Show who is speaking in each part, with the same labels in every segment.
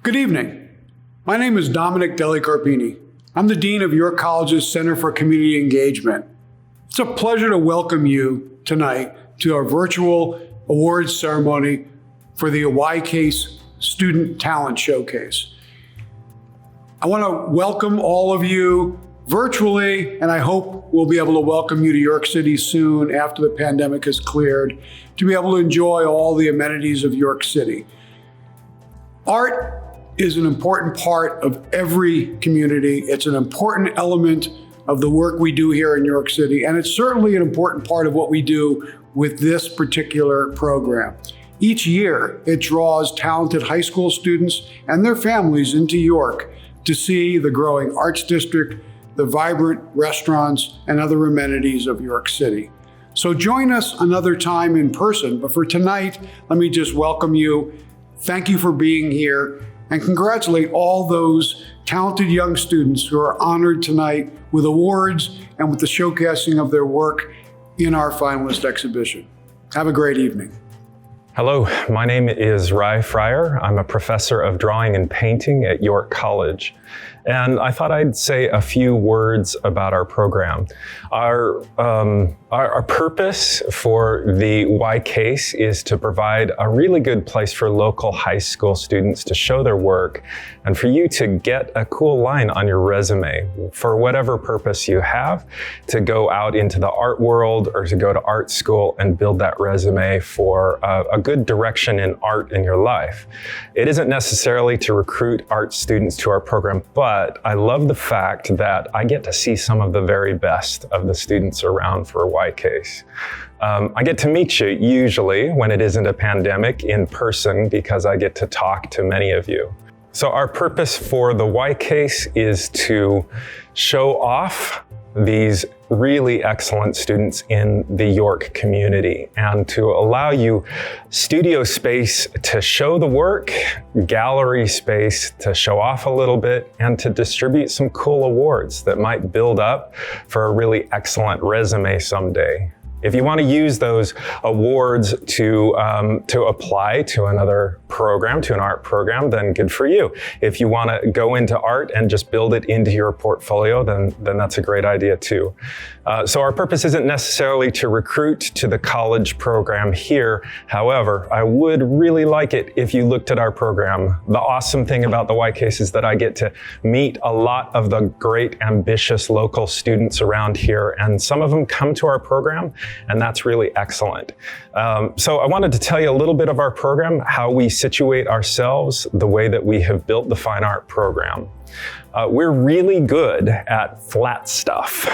Speaker 1: Good evening. My name is Dominic Delicarpini. I'm the Dean of York College's Center for Community Engagement. It's a pleasure to welcome you tonight to our virtual awards ceremony for the YCASE Student Talent Showcase. I want to welcome all of you virtually, and I hope we'll be able to welcome you to York City soon after the pandemic has cleared, to be able to enjoy all the amenities of York City. Art is an important part of every community. It's an important element of the work we do here in York City, and it's certainly an important part of what we do with this particular program. Each year, it draws talented high school students and their families into York to see the growing arts district, the vibrant restaurants, and other amenities of York City. So join us another time in person, but for tonight, let me just welcome you. Thank you for being here, and congratulate all those talented young students who are honored tonight with awards and with the showcasing of their work in our finalist exhibition. Have a great evening.
Speaker 2: Hello, my name is Ry Fryer. I'm a professor of drawing and painting at York College. And I thought I'd say a few words about our program. Our purpose for the YCASE is to provide a really good place for local high school students to show their work and for you to get a cool line on your resume for whatever purpose you have, to go out into the art world or to go to art school and build that resume for a good direction in art in your life. It isn't necessarily to recruit art students to our program, but I love the fact that I get to see some of the very best of the students around for YCASE. I get to meet you usually when it isn't a pandemic in person because I get to talk to many of you. So our purpose for the YCASE is to show off these really excellent students in the York community and to allow you studio space to show the work, gallery space to show off a little bit, and to distribute some cool awards that might build up for a really excellent resume someday. If you want to use those awards to apply to another program, to an art program, then good for you. If you want to go into art and just build it into your portfolio, then that's a great idea too. So our purpose isn't necessarily to recruit to the college program here. However, I would really like it if you looked at our program. The awesome thing about the YCASE is that I get to meet a lot of the great, ambitious local students around here, and some of them come to our program, and that's really excellent. So I wanted to tell you a little bit of our program, how we situate ourselves, the way that we have built the fine art program. We're really good at flat stuff.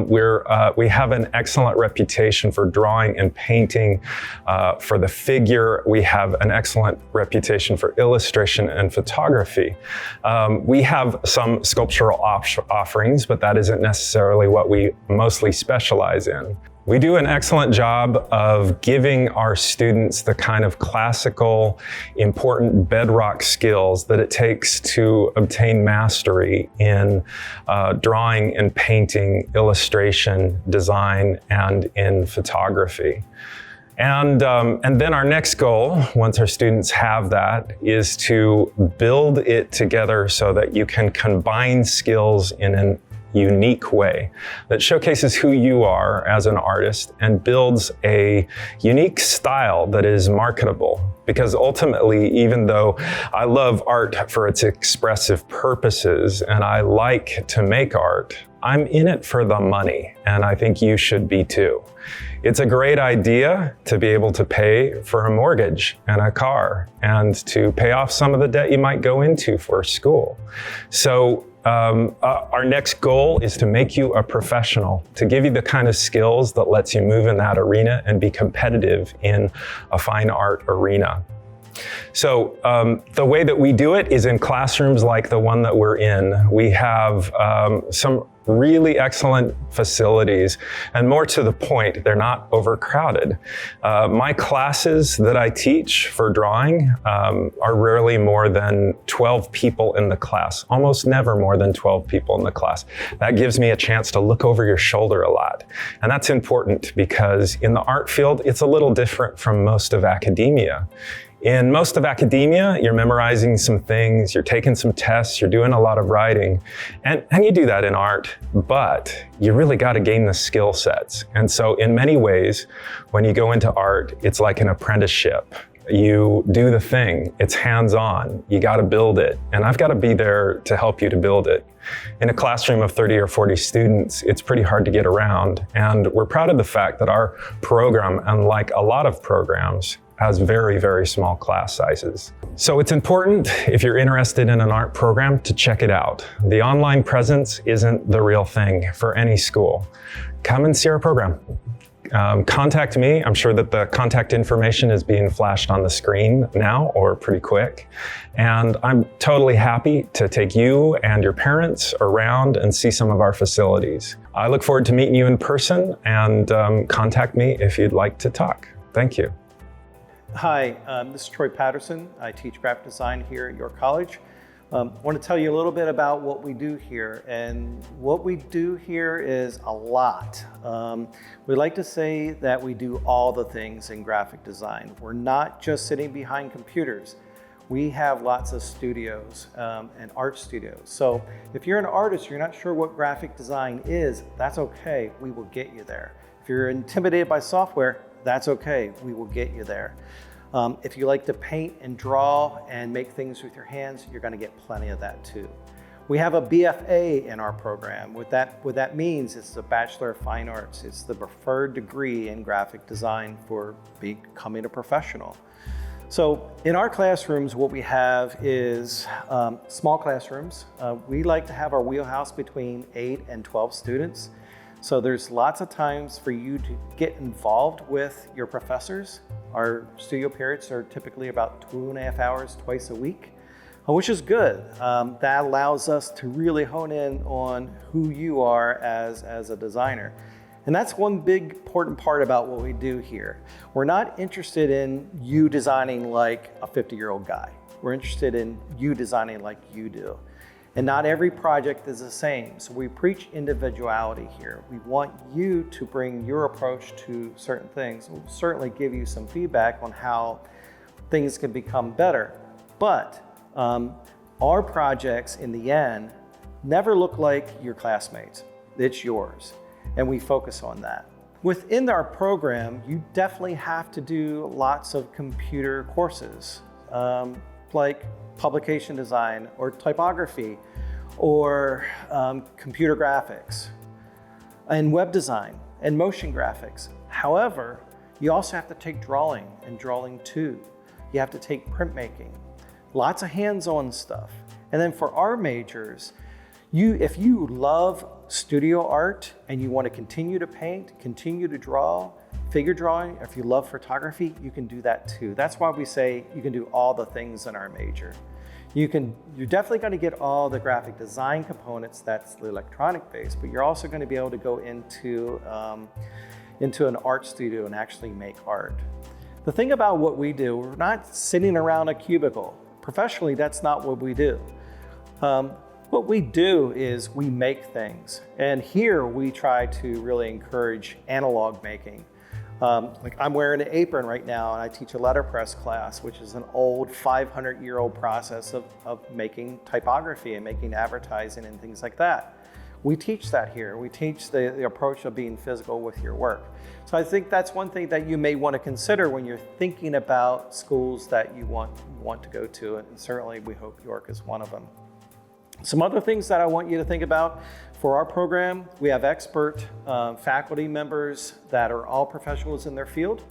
Speaker 2: We have an excellent reputation for drawing and painting. For the figure, we have an excellent reputation for illustration and photography. We have some sculptural offerings, but that isn't necessarily what we mostly specialize in. We do an excellent job of giving our students the kind of classical, important bedrock skills that it takes to obtain mastery in drawing and painting, illustration, design, and in photography. And then our next goal, once our students have that, is to build it together so that you can combine skills in an unique way that showcases who you are as an artist and builds a unique style that is marketable. Because ultimately, even though I love art for its expressive purposes and I like to make art, I'm in it for the money, and I think you should be too. It's a great idea to be able to pay for a mortgage and a car and to pay off some of the debt you might go into for school. So our next goal is to make you a professional, to give you the kind of skills that lets you move in that arena and be competitive in a fine art arena. So the way that we do it is in classrooms like the one that we're in. We have some really excellent facilities, and more to the point, they're not overcrowded. My classes that I teach for drawing are rarely more than 12 people in the class, almost never more than 12 people in the class. That gives me a chance to look over your shoulder a lot. And that's important because in the art field, it's a little different from most of academia. In most of academia, you're memorizing some things, you're taking some tests, you're doing a lot of writing, and you do that in art, but you really got to gain the skill sets. And so in many ways, when you go into art, it's like an apprenticeship. You do the thing, it's hands-on, you got to build it, and I've got to be there to help you to build it. In a classroom of 30 or 40 students, it's pretty hard to get around, and we're proud of the fact that our program, unlike a lot of programs, has very, very small class sizes. So it's important, if you're interested in an art program, to check it out. The online presence isn't the real thing for any school. Come and see our program. Contact me. I'm sure that the contact information is being flashed on the screen now or pretty quick. And I'm totally happy to take you and your parents around and see some of our facilities. I look forward to meeting you in person, and contact me if you'd like to talk. Thank you.
Speaker 3: Hi, this is Troy Patterson. I teach graphic design here at York College. I want to tell you a little bit about what we do here, and what we do here is a lot. We like to say that we do all the things in graphic design. We're not just sitting behind computers. We have lots of studios and art studios. So if you're an artist, you're not sure what graphic design is, that's okay, we will get you there. If you're intimidated by software, that's okay, we will get you there. If you like to paint and draw and make things with your hands, you're gonna get plenty of that too. We have a BFA in our program. What that means is a Bachelor of Fine Arts. It's the preferred degree in graphic design for becoming a professional. So in our classrooms, what we have is small classrooms. We like to have our wheelhouse between 8 and 12 students. So there's lots of times for you to get involved with your professors. Our studio periods are typically about 2.5 hours twice a week, which is good. That allows us to really hone in on who you are as a designer. And that's one big important part about what we do here. We're not interested in you designing like a 50-year-old guy. We're interested in you designing like you do. And not every project is the same. So we preach individuality here. We want you to bring your approach to certain things. We'll certainly give you some feedback on how things can become better. But our projects in the end never look like your classmates. It's yours. And we focus on that. Within our program, you definitely have to do lots of computer courses, like publication design or typography or computer graphics and web design and motion graphics. However, you also have to take drawing and drawing too. You have to take printmaking, lots of hands-on stuff. And then for our majors, if you love studio art and you want to continue to paint, continue to draw, figure drawing, if you love photography, you can do that too. That's why we say you can do all the things in our major. You're definitely going to get all the graphic design components, that's the electronic base, but you're also going to be able to go into an art studio and actually make art. The thing about what we do, we're not sitting around a cubicle. Professionally, that's not what we do. What we do is we make things. And here we try to really encourage analog making. Like I'm wearing an apron right now and I teach a letterpress class, which is an old 500-year-old process of making typography and making advertising and things like that. We teach that here. We teach the approach of being physical with your work. So I think that's one thing that you may want to consider when you're thinking about schools that you want to go to, and certainly we hope York is one of them. Some other things that I want you to think about for our program, we have expert faculty members that are all professionals in their field.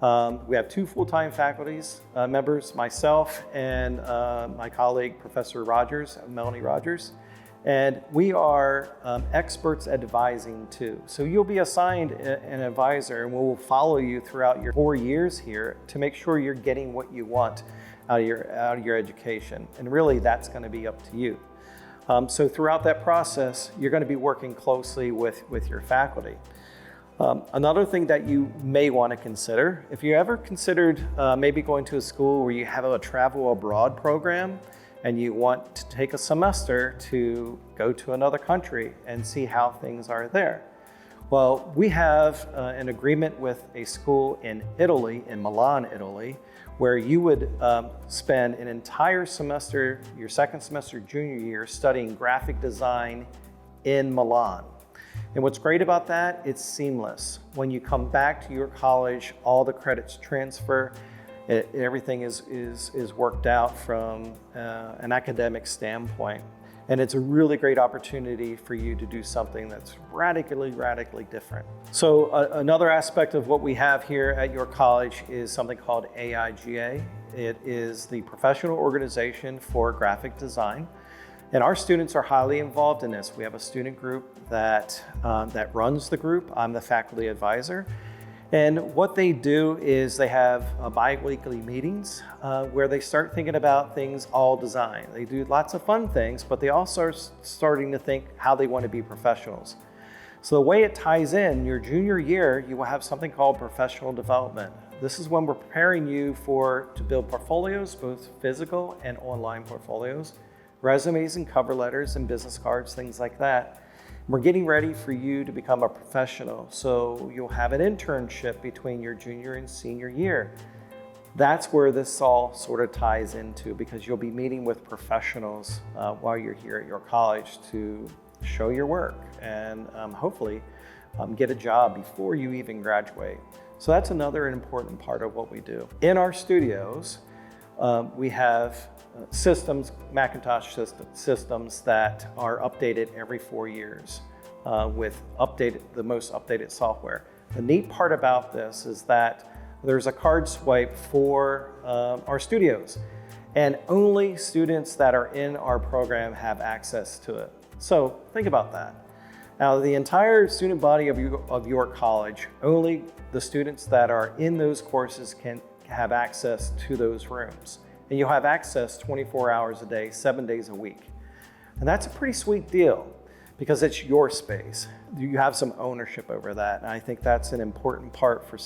Speaker 3: We have 2 full-time faculty members, myself and my colleague, Professor Rogers, Melanie Rogers. And we are experts at advising too. So you'll be assigned an advisor and we'll follow you throughout your 4 years here to make sure you're getting what you want out of your education. And really that's going to be up to you. So throughout that process, you're going to be working closely with your faculty. Another thing that you may want to consider, if you ever considered maybe going to a school where you have a travel abroad program and you want to take a semester to go to another country and see how things are there. Well, we have an agreement with a school in Italy, in Milan, Italy, where you would spend an entire semester, your second semester, junior year, studying graphic design in Milan. And what's great about that, it's seamless. When you come back to your college, all the credits transfer. Everything is worked out from an academic standpoint. And it's a really great opportunity for you to do something that's radically different. So another aspect of what we have here at your college is something called AIGA. It is the professional organization for graphic design. And our students are highly involved in this. We have a student group that runs the group. I'm the faculty advisor. And what they do is they have bi-weekly meetings where they start thinking about things all design. They do lots of fun things, but they also are starting to think how they want to be professionals. So the way it ties in, your junior year, you will have something called professional development. This is when we're preparing you to build portfolios, both physical and online portfolios, resumes and cover letters and business cards, things like that. We're getting ready for you to become a professional. So you'll have an internship between your junior and senior year. That's where this all sort of ties into, because you'll be meeting with professionals while you're here at your college to show your work and hopefully get a job before you even graduate. So that's another important part of what we do. In our studios, we have systems, Macintosh systems that are updated every 4 years with the most updated software. The neat part about this is that there's a card swipe for our studios, and only students that are in our program have access to it. So think about that. Now, the entire student body of your college, only the students that are in those courses can have access to those rooms. And you'll have access 24 hours a day, 7 days a week. And that's a pretty sweet deal because it's your space. You have some ownership over that. And I think that's an important part for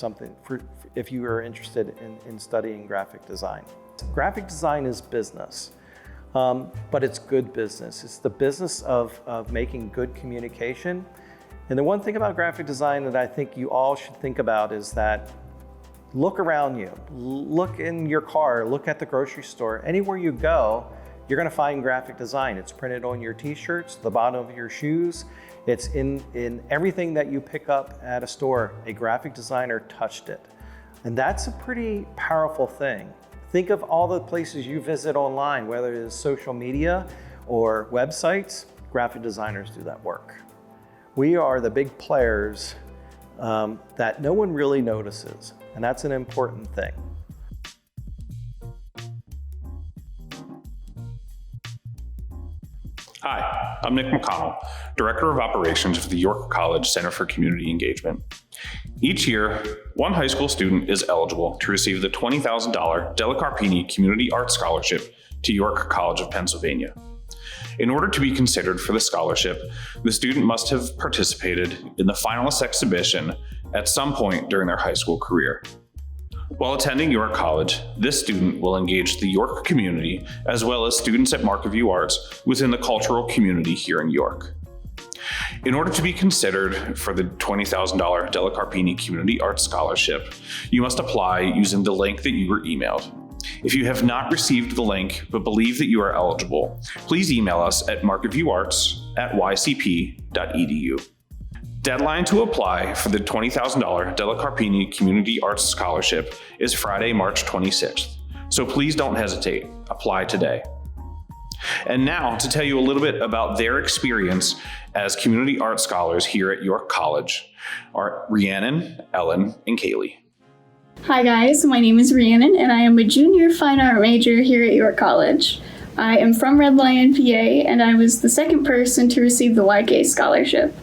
Speaker 3: if you are interested in studying graphic design. Graphic design is business, but it's good business. It's the business of making good communication. And the one thing about graphic design that I think you all should think about is that look around you, look in your car, look at the grocery store. Anywhere you go, you're gonna find graphic design. It's printed on your t-shirts, the bottom of your shoes. It's in everything that you pick up at a store. A graphic designer touched it. And that's a pretty powerful thing. Think of all the places you visit online, whether it is social media or websites, graphic designers do that work. We are the big players that no one really notices. And that's an important thing.
Speaker 4: Hi, I'm Nick McConnell, Director of Operations for the York College Center for Community Engagement. Each year, one high school student is eligible to receive the $20,000 Della Carpini Community Arts Scholarship to York College of Pennsylvania. In order to be considered for the scholarship, the student must have participated in the Finalist Exhibition at some point during their high school career. While attending York College, this student will engage the York community as well as students at Markview Arts within the cultural community here in York. In order to be considered for the $20,000 Della Carpini Community Arts Scholarship, you must apply using the link that you were emailed. If you have not received the link but believe that you are eligible, please email us at markviewArts@ycp.edu. Deadline to apply for the $20,000 Della Carpini Community Arts Scholarship is Friday, March 26th. So please don't hesitate. Apply today. And now to tell you a little bit about their experience as community art scholars here at York College are Rhiannon, Ellen, and Kaylee.
Speaker 5: Hi guys, my name is Rhiannon and I am a junior fine art major here at York College. I am from Red Lion, PA, and I was the second person to receive the YCASE scholarship.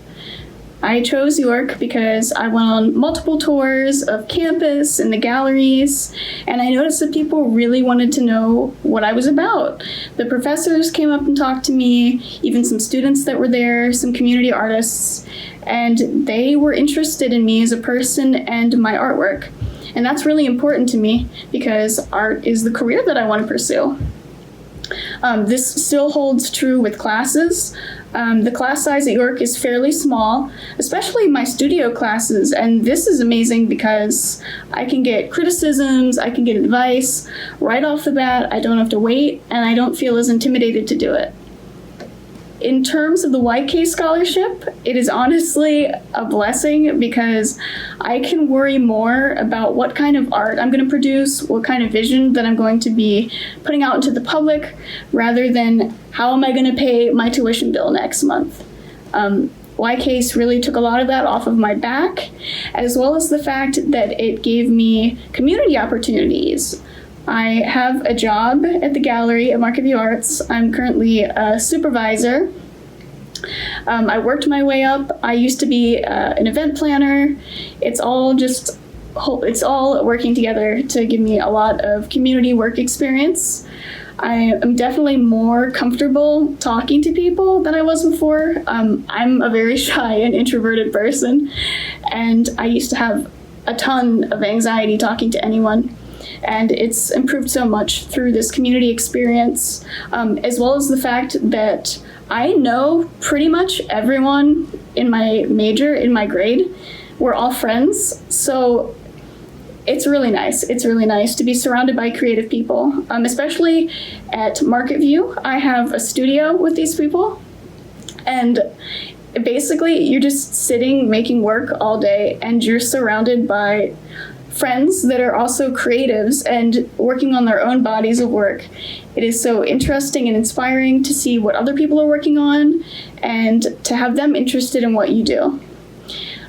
Speaker 5: I chose York because I went on multiple tours of campus and the galleries, and I noticed that people really wanted to know what I was about. The professors came up and talked to me, even some students that were there, some community artists, and they were interested in me as a person and my artwork. And that's really important to me because art is the career that I want to pursue. This still holds true with classes. The class size at York is fairly small, especially my studio classes, and this is amazing because I can get criticisms, I can get advice right off the bat, I don't have to wait, and I don't feel as intimidated to do it. In terms of the YCASE scholarship, it is honestly a blessing because I can worry more about what kind of art I'm going to produce, what kind of vision that I'm going to be putting out into the public, rather than how am I going to pay my tuition bill next month. YCASE really took a lot of that off of my back, as well as the fact that it gave me community opportunities. I have a job at the gallery at Market View Arts. I'm currently a supervisor. I worked my way up. I used to be an event planner. It's all working together to give me a lot of community work experience. I am definitely more comfortable talking to people than I was before. I'm a very shy and introverted person, and I used to have a ton of anxiety talking to anyone. And it's improved so much through this community experience, as well as the fact that I know pretty much everyone in my major, in my grade. We're all friends, so it's really nice. It's really nice to be surrounded by creative people, especially at Market View. I have a studio with these people, and basically you're just sitting making work all day, and you're surrounded by friends that are also creatives and working on their own bodies of work. It is so interesting and inspiring to see what other people are working on and to have them interested in what you do.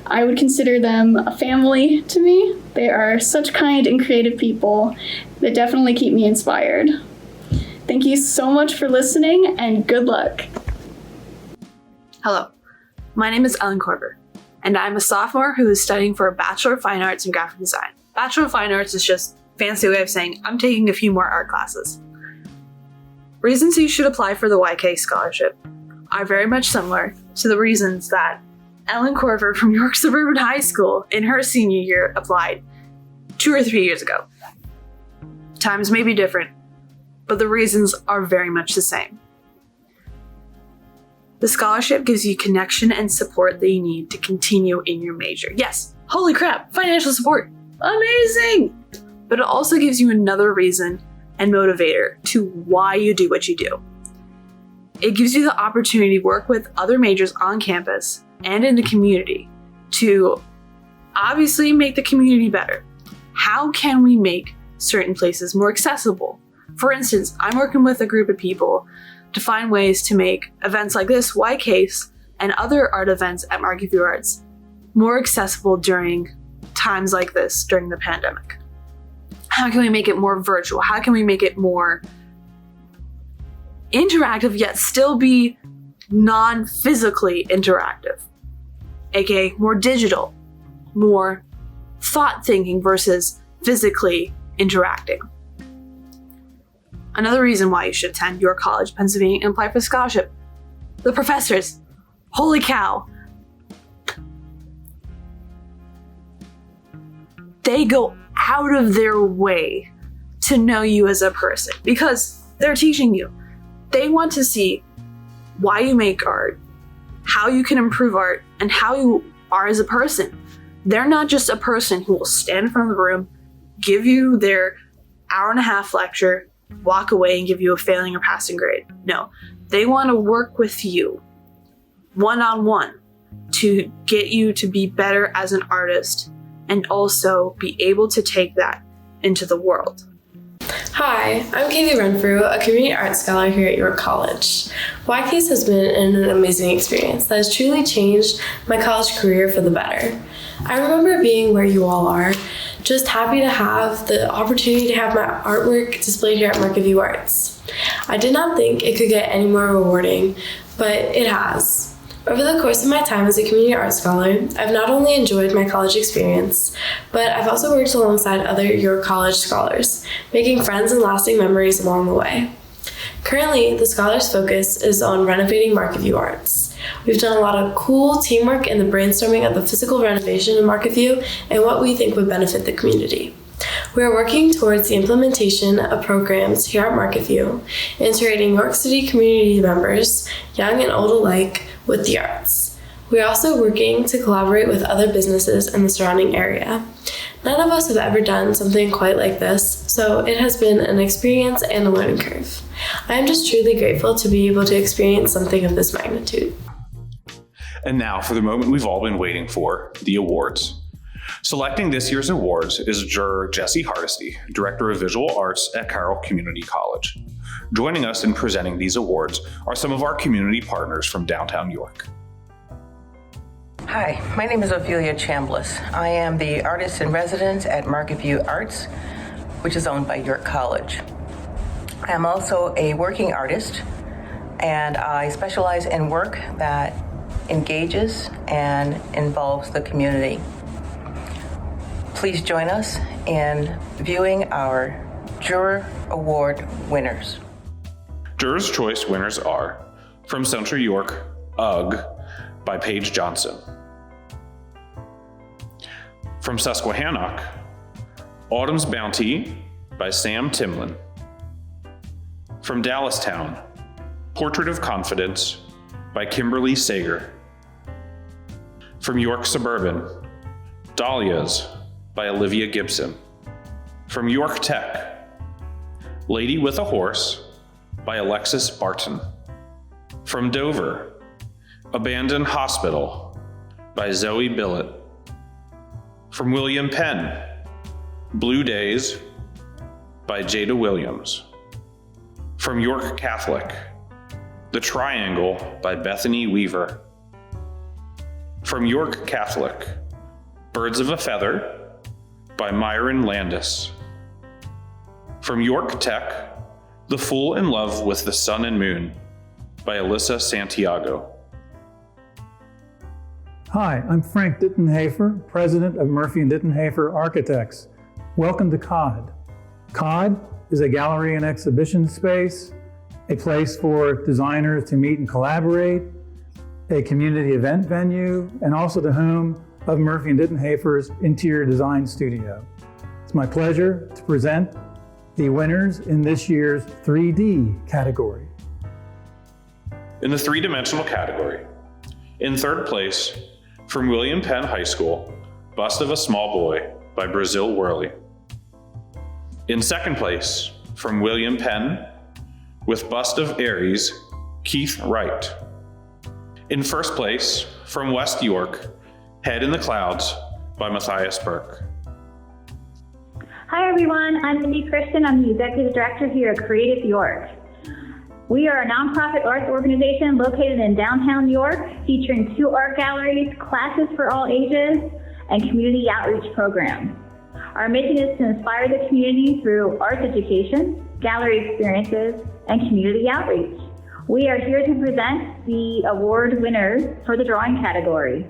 Speaker 5: I would consider them a family to me. They are such kind and creative people that definitely keep me inspired. Thank you so much for listening, and good luck.
Speaker 6: Hello, my name is Ellen Korver, and I'm a sophomore who is studying for a Bachelor of Fine Arts in Graphic Design. Bachelor of Fine Arts is just a fancy way of saying I'm taking a few more art classes. Reasons you should apply for the YCASE scholarship are very much similar to the reasons that Ellen Korver from York Suburban High School in her senior year applied 2 or 3 years ago. Times may be different, but the reasons are very much the same. The scholarship gives you connection and support that you need to continue in your major. Yes, holy crap, financial support, amazing! But it also gives you another reason and motivator to why you do what you do. It gives you the opportunity to work with other majors on campus and in the community to obviously make the community better. How can we make certain places more accessible? For instance, I'm working with a group of people to find ways to make events like this, YCASE, and other art events at Market View Arts more accessible during times like this, during the pandemic. How can we make it more virtual? How can we make it more interactive yet still be non-physically interactive? AKA more digital, more thought thinking versus physically interacting. Another reason why you should attend York College, Pennsylvania, and apply for a scholarship. The professors. Holy cow. They go out of their way to know you as a person because they're teaching you. They want to see why you make art, how you can improve art, and how you are as a person. They're not just a person who will stand in front of the room, give you their hour-and-a-half lecture, walk away and give you a failing or passing grade. No, they want to work with you one-on-one to get you to be better as an artist and also be able to take that into the world.
Speaker 7: Hi, I'm Katie Renfrew, a community arts scholar here at York College. YCASE has been an amazing experience that has truly changed my college career for the better. I remember being where you all are, just happy to have the opportunity to have my artwork displayed here at Market View Arts. I did not think it could get any more rewarding, but it has. Over the course of my time as a community arts scholar, I've not only enjoyed my college experience, but I've also worked alongside other York College scholars, making friends and lasting memories along the way. Currently, the scholars' focus is on renovating Market View Arts. We've done a lot of cool teamwork in the brainstorming of the physical renovation of Market View and what we think would benefit the community. We are working towards the implementation of programs here at Marketview, integrating York City community members, young and old alike, with the arts. We are also working to collaborate with other businesses in the surrounding area. None of us have ever done something quite like this, so it has been an experience and a learning curve. I am just truly grateful to be able to experience something of this magnitude.
Speaker 4: And now for the moment we've all been waiting for, the awards. Selecting this year's awards is juror Jesse Hardesty, Director of Visual Arts at Carroll Community College. Joining us in presenting these awards are some of our community partners from downtown York.
Speaker 8: Hi, my name is Ophelia Chambliss. I am the artist in residence at Marketview Arts, which is owned by York College. I am also a working artist, and I specialize in work that engages and involves the community. Please join us in viewing our Juror Award winners.
Speaker 4: Jurors' Choice winners are from Central York, UGG by Paige Johnson. From Susquehannock, Autumn's Bounty by Sam Timlin. From Dallastown, Portrait of Confidence by Kimberly Sager. From York Suburban, Dahlias by Olivia Gibson. From York Tech, Lady with a Horse by Alexis Barton. From Dover, Abandoned Hospital by Zoe Billett. From William Penn, Blue Days by Jada Williams. From York Catholic, The Triangle by Bethany Weaver. From York Catholic, Birds of a Feather by Myron Landis. From York Tech, The Fool in Love with the Sun and Moon by Alyssa Santiago.
Speaker 9: Hi, I'm Frank Dittenhafer, President of Murphy & Dittenhafer Architects. Welcome to COD. COD is a gallery and exhibition space, a place for designers to meet and collaborate, a community event venue, and also the home of Murphy & Dittenhafer's interior design studio. It's my pleasure to present the winners in this year's 3D category.
Speaker 4: In the three-dimensional category, in third place, from William Penn High School, Bust of a Small Boy by Brazil Worley. In second place, from William Penn, with Bust of Aries, Keith Wright. In first place, from West York, Head in the Clouds by Matthias Burke.
Speaker 10: Hi everyone, I'm Mindy Christian. I'm the Executive Director here at Creative York. We are a nonprofit arts organization located in downtown York, featuring 2 art galleries, classes for all ages, and community outreach programs. Our mission is to inspire the community through arts education, gallery experiences, and community outreach. We are here to present the award winners for the drawing category.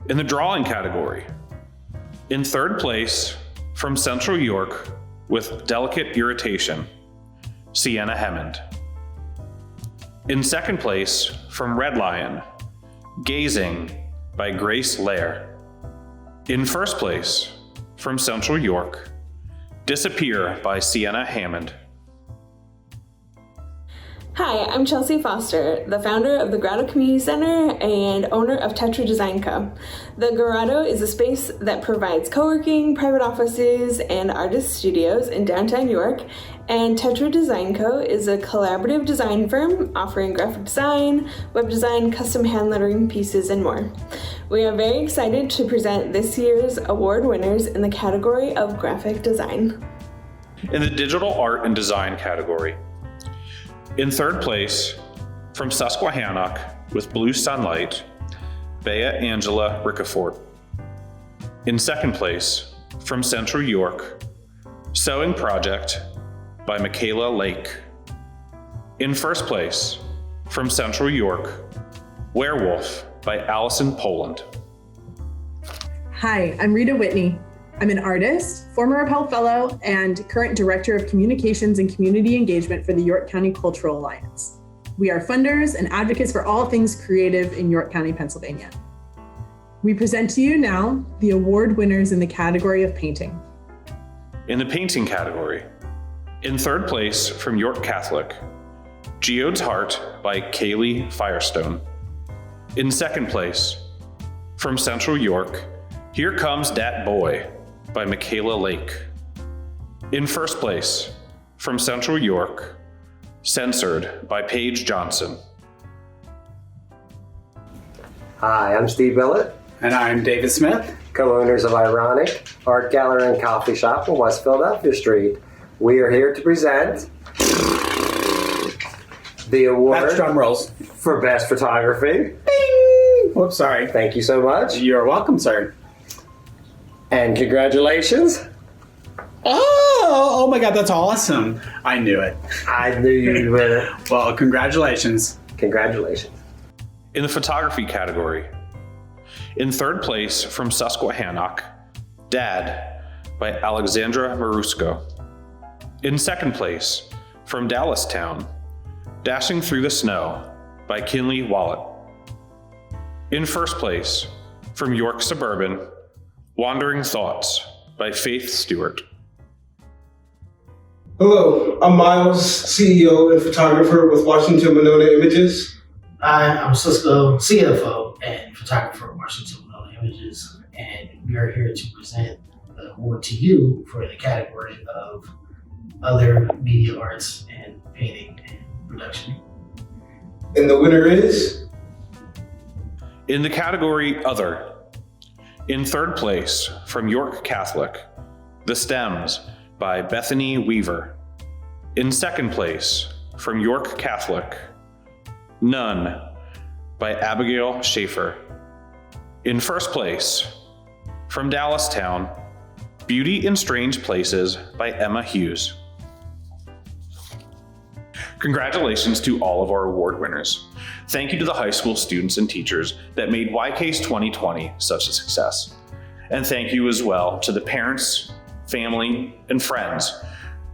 Speaker 4: In the drawing category, in third place, from Central York, with Delicate Irritation, Sienna Hemmond. In second place, from Red Lion, Gazing by Grace Lair. In first place, from Central York, Disappear by Sienna Hammond.
Speaker 11: Hi, I'm Chelsea Foster, the founder of the Grotto Community Center and owner of Tetra Design Co. The Grotto is a space that provides co-working, private offices, and artist studios in downtown York, and Tetra Design Co. is a collaborative design firm offering graphic design, web design, custom hand lettering pieces, and more. We are very excited to present this year's award winners in the category of graphic design.
Speaker 4: In the digital art and design category, in third place, from Susquehannock, with Blue Sunlight, Bea Angela Ricafort. In second place, from Central York, Sewing Project by Michaela Lake. In first place, from Central York, Werewolf by Allison Poland.
Speaker 12: Hi, I'm Rita Whitney. I'm an artist, former Appel Fellow, and current Director of Communications and Community Engagement for the York County Cultural Alliance. We are funders and advocates for all things creative in York County, Pennsylvania. We present to you now the award winners in the category of painting.
Speaker 4: In the painting category, in third place from York Catholic, Geode's Heart by Kaylee Firestone. In second place from Central York, Here Comes Dat Boy by Michaela Lake. In first place from Central York, Censored by Paige Johnson.
Speaker 13: Hi, I'm Steve Billett.
Speaker 14: And I'm David Smith,
Speaker 13: co-owners of Ironic Art Gallery and Coffee Shop on West Philadelphia Street. We are here to present the award.
Speaker 14: That's drum rolls.
Speaker 13: For Best Photography.
Speaker 14: Bing! Whoops, sorry.
Speaker 13: Thank you so much.
Speaker 14: You're welcome, sir.
Speaker 13: And congratulations.
Speaker 14: Oh my God, that's awesome. I knew it.
Speaker 13: I knew you'd win it.
Speaker 14: Well, congratulations.
Speaker 13: Congratulations.
Speaker 4: In the photography category, in third place from Susquehannock, Dad by Alexandra Marusco. In second place from Dallastown, Dashing Through the Snow by Kinley Wallet. In first place from York Suburban, Wandering Thoughts by Faith Stewart.
Speaker 15: Hello, I'm Miles, CEO and photographer with Washington Monona Images.
Speaker 16: Hi, I'm Cisco, CFO and photographer at Washington Monona Images, and we are here to present the award to you for the category of other media arts and painting and production.
Speaker 15: And the winner is?
Speaker 4: In the category Other, in third place from York Catholic, The Stems by Bethany Weaver. In second place from York Catholic, None by Abigail Schaefer. In first place from Dallastown, Beauty in Strange Places by Emma Hughes. Congratulations to all of our award winners. Thank you to the high school students and teachers that made YCASE 2020 such a success. And thank you as well to the parents, family, and friends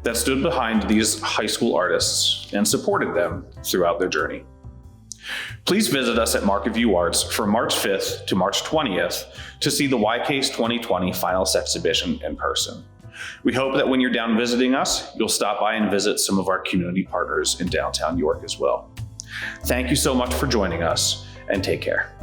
Speaker 4: that stood behind these high school artists and supported them throughout their journey. Please visit us at Market View Arts from March 5th to March 20th to see the YCASE 2020 Finalist Exhibition in person. We hope that when you're down visiting us, you'll stop by and visit some of our community partners in downtown York as well. Thank you so much for joining us, and take care.